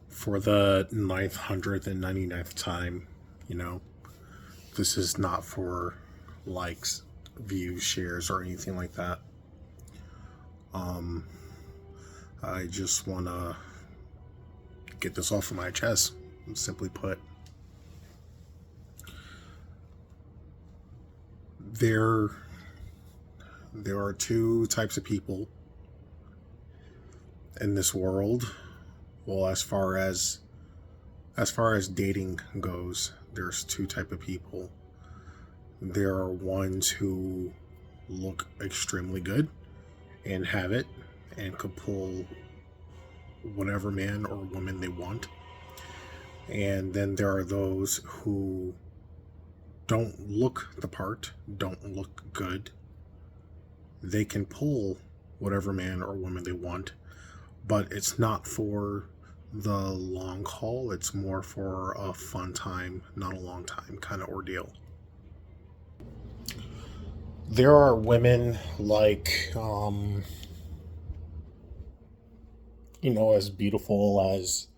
For the 999th time, you know, this is not for likes, views, shares, or anything like that. Um, I just want to get this off of my chest. Simply put, there there are two types of people in this world. Well, as far as dating goes, there's two type of people. There are ones who look extremely good and have it and could pull whatever man or woman they want. And then there are those who don't look the part, don't look good. They can pull whatever man or woman they want, but it's not for the long haul. It's more for a fun time, not a long time kind of ordeal. There are women like, as beautiful as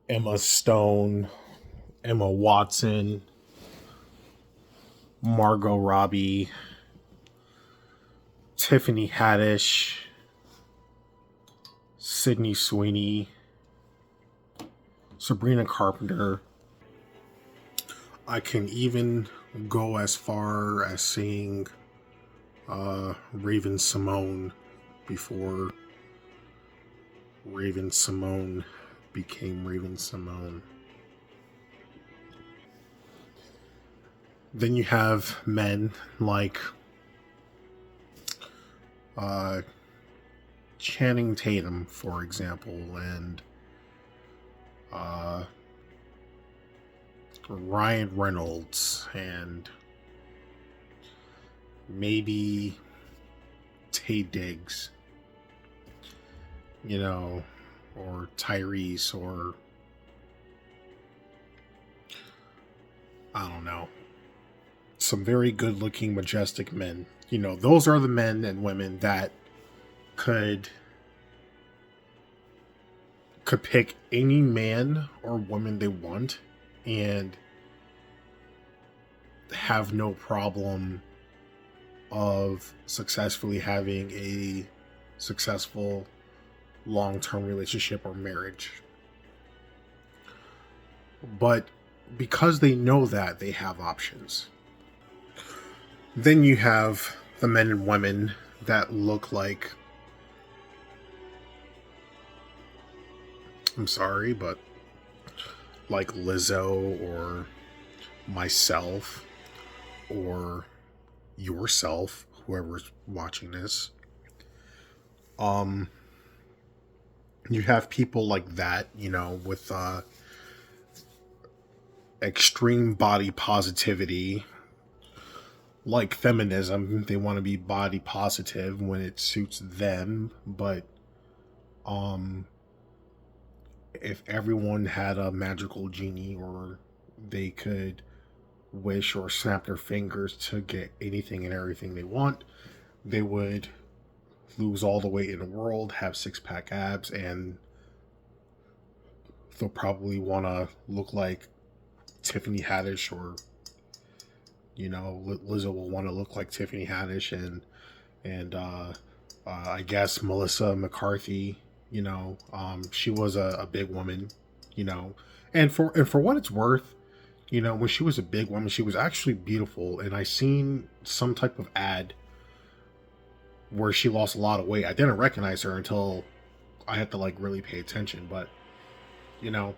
Emma Stone, Emma Watson, Margot Robbie, Tiffany Haddish, Sydney Sweeney, Sabrina Carpenter. I can even go as far as saying Raven Simone before Raven Simone became Raven Simone. Then you have men like uh, Channing Tatum, for example, and uh, Ryan Reynolds, and maybe Tay Diggs, or Tyrese, or I don't know, some very good looking, majestic men. Those are the men and women that could could pick any man or woman they want and have no problem of successfully having a successful long-term relationship or marriage. But because they know that, they have options. Then you have the men and women that look like, I'm sorry, but like Lizzo or myself or yourself, whoever's watching this. Um, you have people like that, with extreme body positivity, like feminism. They want to be body positive when it suits them, but um, if everyone had a magical genie or they could wish or snap their fingers to get anything and everything they want, they would lose all the weight in the world, have six pack abs, and they'll probably want to look like Tiffany Haddish, or Lizzo will want to look like Tiffany Haddish, and I guess Melissa McCarthy. She was a big woman, and for what it's worth, when she was a big woman, she was actually beautiful. And I seen some type of ad where she lost a lot of weight. I didn't recognize her until I had to like really pay attention, but you know,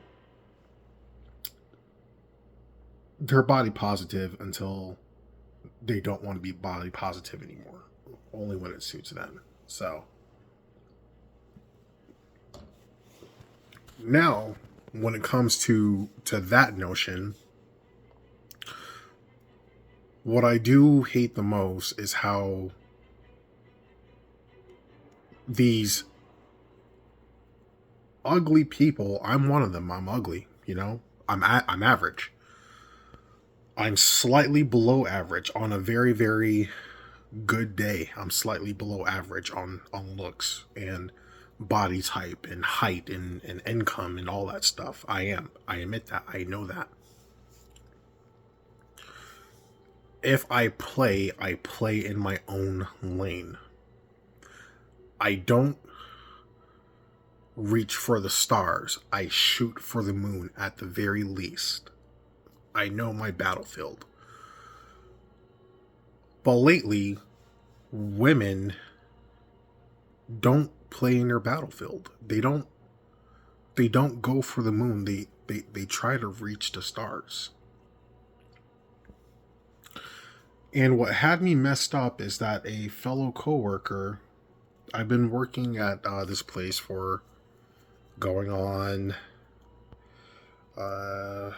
they're body positive until they don't want to be body positive anymore. Only when it suits them. So now, when it comes to that notion, what I do hate the most is how these ugly people. I'm one of them. I'm ugly. I'm average. I'm slightly below average on a very, very good day, I'm slightly below average on looks and body type and height and income and all that stuff. I am. I admit that. I know that. If I play in my own lane. I don't reach for the stars. I shoot for the moon at the very least. I know my battlefield. But lately, women don't play in their battlefield. They don't go for the moon. They try to reach the stars. And what had me messed up is that a fellow coworker, I've been working at this place for going on uh,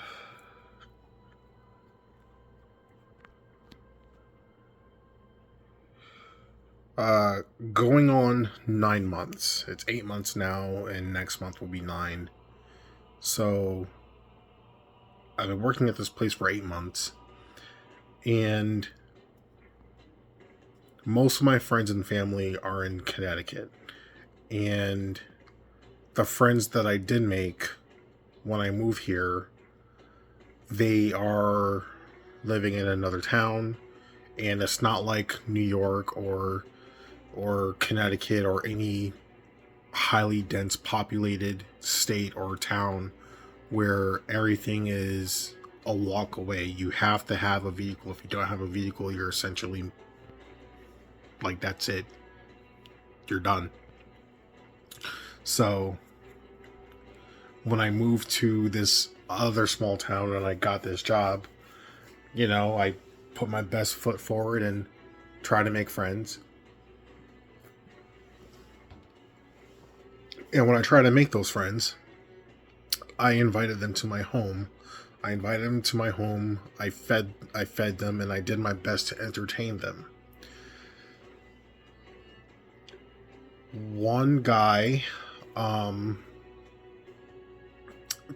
uh, going on 9 months. It's 8 months now, and next month will be nine. So I've been working at this place for 8 months, and most of my friends and family are in Connecticut. And the friends that I did make when I moved here, they are living in another town, and it's not like New York or Connecticut or any highly dense populated state or town where everything is a walk away. You have to have a vehicle. If you don't have a vehicle, you're essentially like, that's it. You're done. So when I moved to this other small town and I got this job, I put my best foot forward and try to make friends. And when I try to make those friends, I invited them to my home. I fed them, and I did my best to entertain them. One guy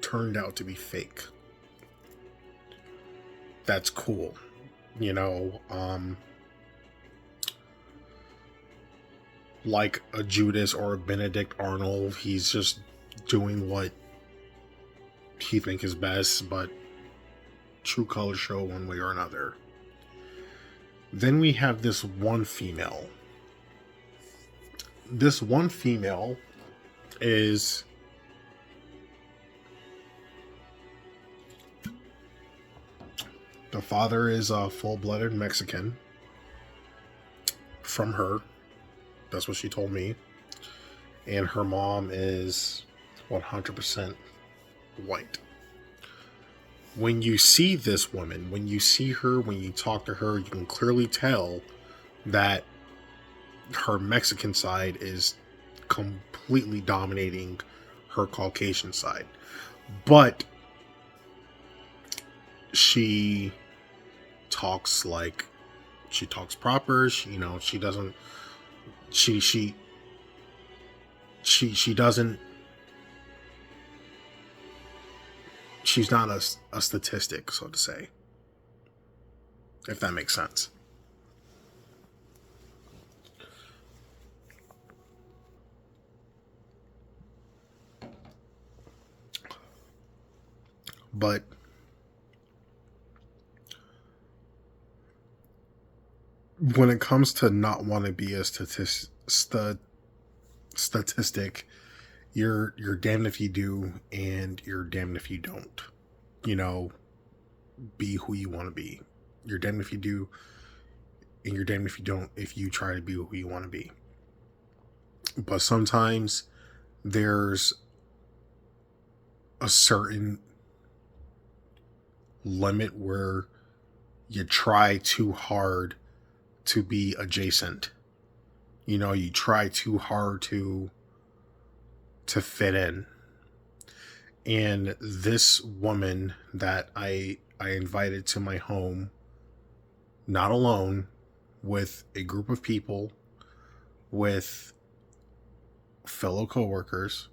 turned out to be fake. That's cool. Like a Judas or a Benedict Arnold, he's just doing what he think is best, but true colors show one way or another. Then we have this one female. This one female is the father is a full-blooded Mexican from her. That's what she told me. And her mom is 100% white. When you see this woman, when you see her, when you talk to her, you can clearly tell that her Mexican side is completely dominating her Caucasian side. But she talks proper. She doesn't she's not a statistic, so to say, if that makes sense. But when it comes to not want to be a statistic, you're damned if you do, and you're damned if you don't. Be who you want to be. You're damned if you do, and you're damned if you don't, if you try to be who you want to be. But sometimes there's a certain limit where you try too hard to be adjacent. You try too hard to fit in. And this woman that I invited to my home, not alone, with a group of people, with fellow coworkers,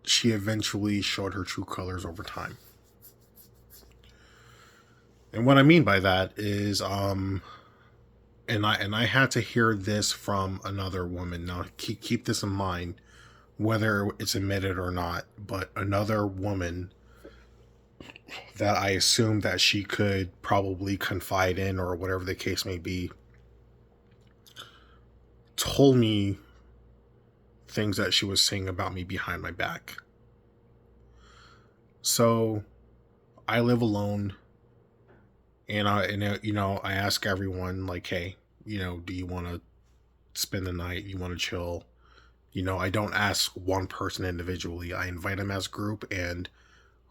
she eventually showed her true colors over time. And what I mean by that is, and I had to hear this from another woman. Now keep this in mind, whether it's admitted or not. But another woman that I assumed that she could probably confide in, or whatever the case may be, told me things that she was saying about me behind my back. So I live alone, and I ask everyone, like, hey, do you want to spend the night? You want to chill? I don't ask one person individually. I invite them as a group, and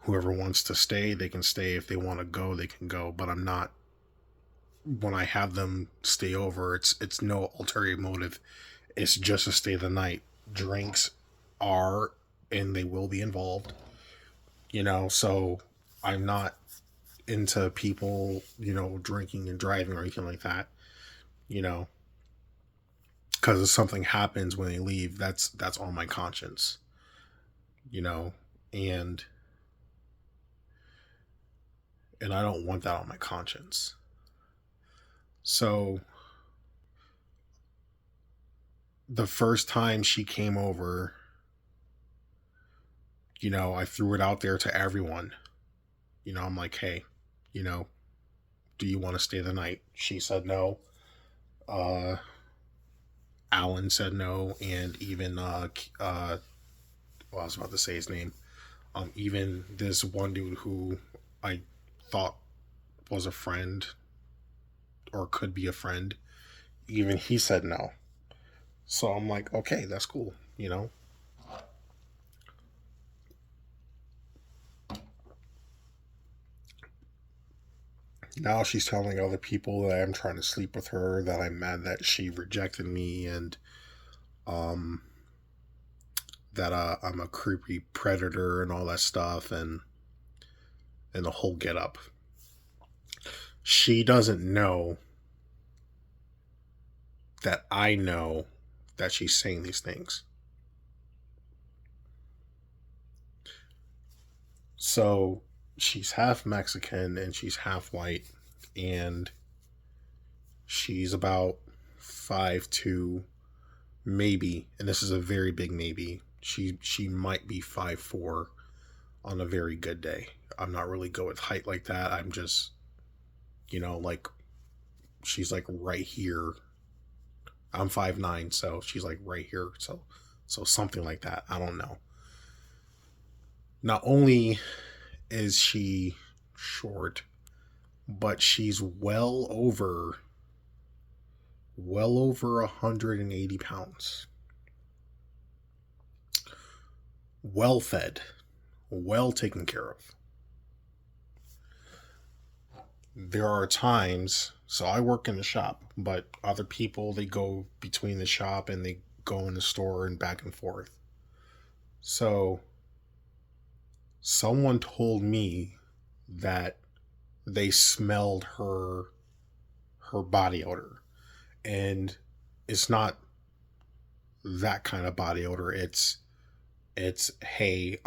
whoever wants to stay, they can stay. If they want to go, they can go. But I'm not. When I have them stay over, it's no ulterior motive. It's just to stay the night. Drinks are, and they will be involved. So I'm not into people, drinking and driving or anything like that. Because if something happens when they leave, that's on my conscience. And I don't want that on my conscience. So the first time she came over, I threw it out there to everyone. I'm like, hey, do you want to stay the night? She said no. Alan said no, and even I was about to say his name. Even this one dude who I thought was a friend or could be a friend, even he said no. So I'm like, okay, that's cool, Now she's telling other people that I'm trying to sleep with her, that I'm mad that she rejected me, and that I'm a creepy predator and all that stuff, and the whole get up. She doesn't know that I know that she's saying these things. So she's half Mexican and she's half white, and she's about 5'2", maybe, and this is a very big maybe. She might be 5'4" on a very good day. I'm not really good with height like that. I'm just, like, she's like right here. I'm 5'9", so she's like right here. So something like that. I don't know. Not only is she short, but she's well over 180 pounds. Well fed, well taken care of. There are times, so I work in the shop, but other people, they go between the shop and they go in the store and back and forth. So someone told me that they smelled her body odor, and it's not that kind of body odor. It's hey,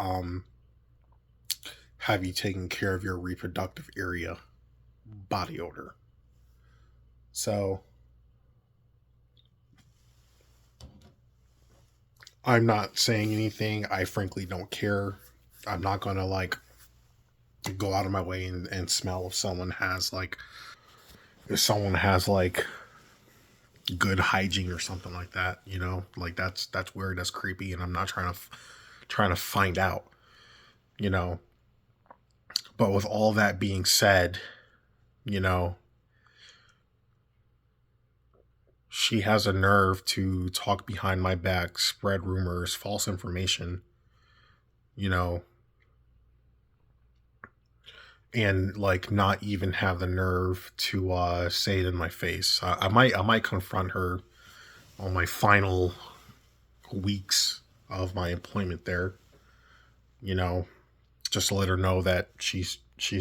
have you taken care of your reproductive area body odor? So I'm not saying anything. I frankly don't care. I'm not gonna like go out of my way and smell if someone has like good hygiene or something like that. Like that's weird, that's creepy, and I'm not trying to find out. But with all that being said, she has a nerve to talk behind my back, spread rumors, false information, and like not even have the nerve to say it in my face. I might confront her on my final weeks of my employment there, just to let her know that she's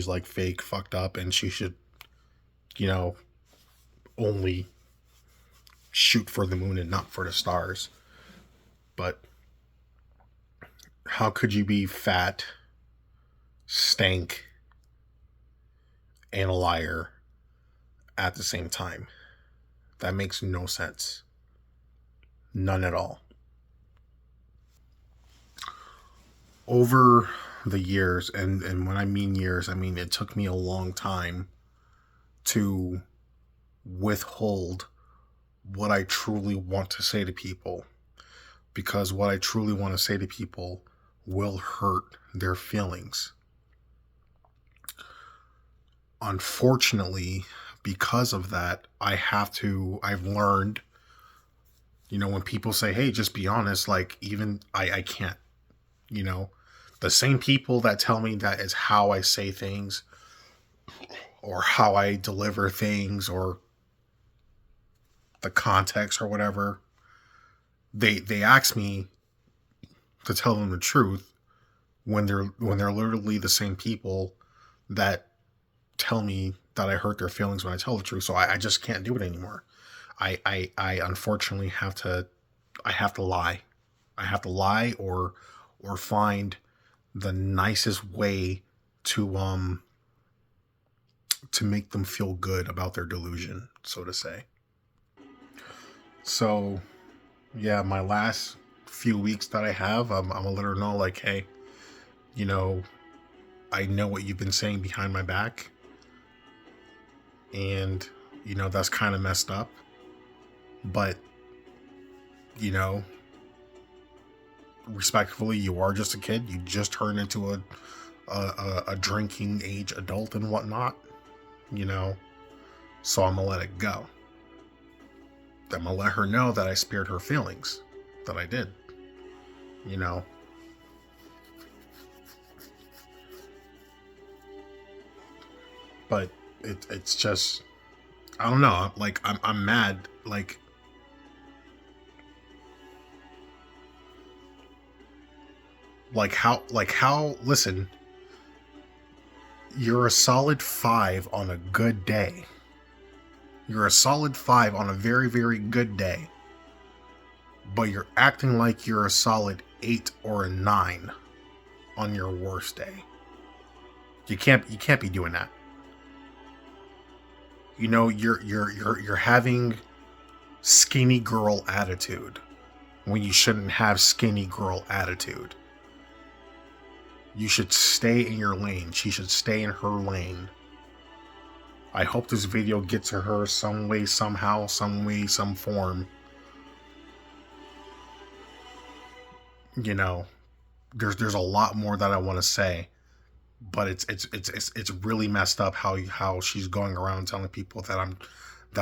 like fake fucked up, and she should, only shoot for the moon and not for the stars. But How could you be fat, stank, and a liar at the same time? That makes no sense. None at all. Over the years, and when I mean years, I mean it took me a long time to withhold what I truly want to say to people, because what I truly want to say to people will hurt their feelings. Unfortunately, because of that, I've learned, when people say, hey, just be honest, like, even I can't, you know, the same people that tell me that is how I say things or how I deliver things or the context or whatever, they ask me to tell them the truth when they're literally the same people that tell me that I hurt their feelings when I tell the truth. So I just can't do it anymore. I unfortunately have to lie. I have to lie or find the nicest way to make them feel good about their delusion, so to say. So yeah, my last few weeks that I have, I'm gonna let her know, like, hey, you know, I know what you've been saying behind my back, and that's kind of messed up. But respectfully, you are just a kid. You just turned into a drinking age adult and whatnot. So I'm gonna let it go. I'm gonna let her know that I spared her feelings, that I did. You know, but it's just, I don't know. Like, I'm mad. How listen, you're a solid 5 on a good day. You're a solid 5 on a very, very good day. But you're acting like you're a solid 8 or a 9 on your worst day. You can't be doing that. You're having skinny girl attitude when you shouldn't have skinny girl attitude. You should stay in your lane. She should stay in her lane. I hope this video gets to her some way, somehow, some way, some form. There's a lot more that I want to say, but it's really messed up how she's going around telling people that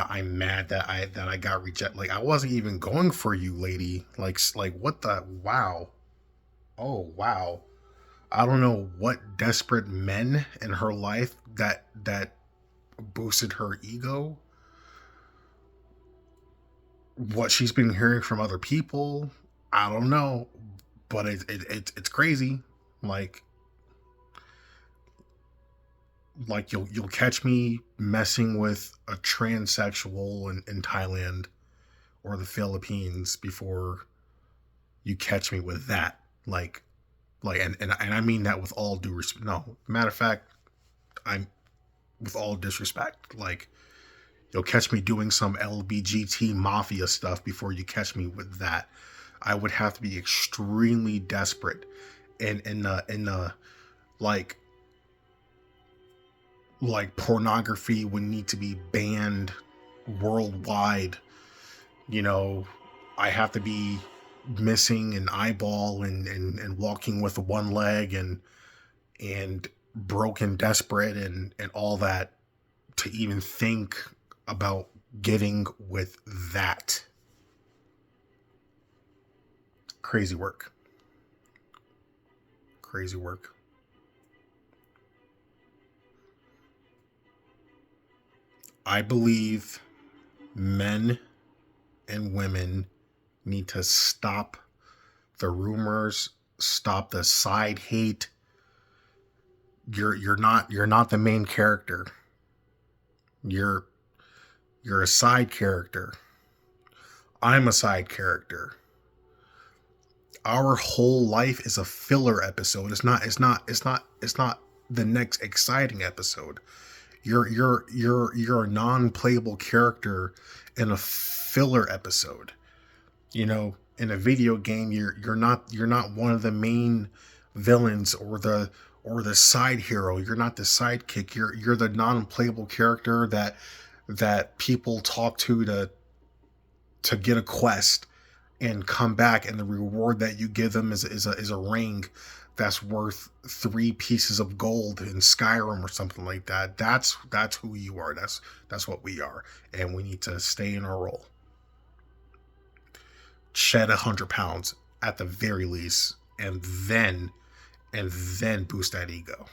I'm mad that I got rejected. Like, I wasn't even going for you, lady. Like what the, wow. Oh, wow. I don't know what desperate men in her life that boosted her ego. What she's been hearing from other people, I don't know, but it's crazy. Like you'll catch me messing with a transsexual in Thailand or the Philippines before you catch me with that. And I mean that with all due respect. No, matter of fact, I'm with all disrespect. Like, you'll catch me doing some LBGT mafia stuff before you catch me with that. I would have to be extremely desperate, and in the like pornography would need to be banned worldwide. I have to be missing an eyeball and walking with one leg and broken, desperate, and all that to even think about getting with that. Crazy work. Crazy work. I believe men and women need to stop the rumors, stop the side hate. You're not the main character. You're a side character. I'm a side character. Our whole life is a filler episode. It's not the next exciting episode. You're a non-playable character in a filler episode. You know, in a video game, you're not one of the main villains or the side hero. You're not the sidekick. You're the non-playable character that people talk to get a quest and come back, and the reward that you give them is a ring that's worth 3 pieces of gold in Skyrim or something like that. That's who you are. That's what we are, and we need to stay in our role. Shed 100 pounds at the very least, and then boost that ego.